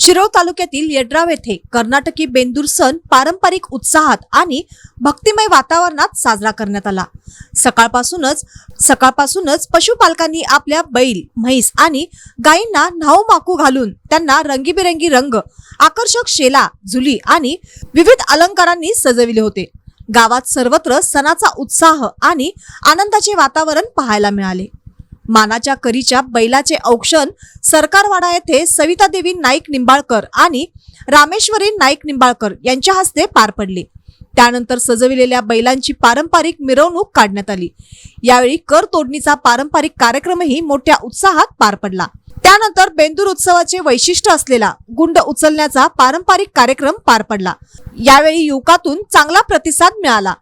शिरोळ तालुक्यातील यड्राव येथे कर्नाटकी बेंदूर सण पारंपरिक उत्साहात आणि भक्तिमय वातावरणात साजरा करण्यात आला। सकाळपासूनच पशुपालकांनी आपल्या बैल, म्हैस आणि गायींना न्हाऊ माकू घालून त्यांना रंगीबेरंगी रंग, आकर्षक शेला, झुली आणि विविध अलंकारांनी सजविले होते। गावात सर्वत्र सणाचा उत्साह आणि आनंदाचे वातावरण पाहायला मिळाले। मानाच्या करीच्या बैलाचे औक्षण सरकारवाडा येथे सविता देवी नाईक निंबाळकर आणि रामेश्वरी नाईक निंबाळकर यांच्या हस्ते पार पडले। त्यानंतर सजविलेल्या बैलांची पारंपरिक मिरवणूक काढण्यात आली। यावेळी कर तोडणीचा पारंपरिक कार्यक्रमही मोठ्या उत्साहात पार पडला। त्यानंतर बेंदूर उत्सवाचे वैशिष्ट्य असलेला गुंड उचलण्याचा पारंपरिक कार्यक्रम पार पडला। यावेळी युवकातून चांगला प्रतिसाद मिळाला।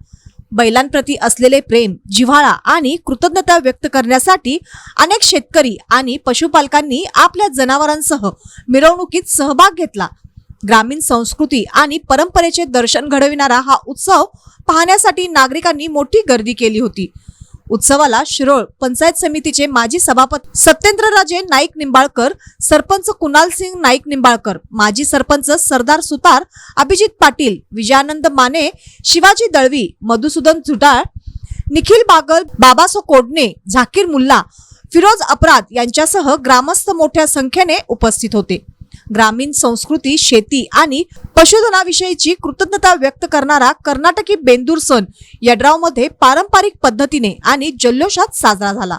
बैलांप्रती असलेले प्रेम, जिव्हाळा आणि कृतज्ञता व्यक्त करण्यासाठी अनेक शेतकरी आणि पशुपालकांनी आपल्या जनावरांसह मिरवणुकीत सहभाग घेतला। ग्रामीण संस्कृती आणि परंपरेचे दर्शन घडविणारा हा उत्सव पाहण्यासाठी नागरिकांनी मोठी गर्दी केली होती। उत्सवाला शिरोळ पंचायत समितीचे माजी सभापती सत्येंद्रराजे नाईक निंबाळकर, सरपंच कुणालसिंग नाईक निंबाळकर, माजी सरपंच सरदार सुतार, अभिजित पाटील, विजयानंद माने, शिवाजी दळवी, मधुसूदन झुटाळ, निखिल बागल, बाबासो कोडणे, झाकीर मुल्ला, फिरोज अपराध यांच्यासह ग्रामस्थ मोठ्या संख्येने उपस्थित होते। ग्रामीण संस्कृती, शेती आणि पशुधनाविषयीची कृतज्ञता व्यक्त करणारा कर्नाटकी बेंदूर सण यड्रावमध्ये पारंपरिक पद्धतीने आणि जल्लोषात साजरा झाला।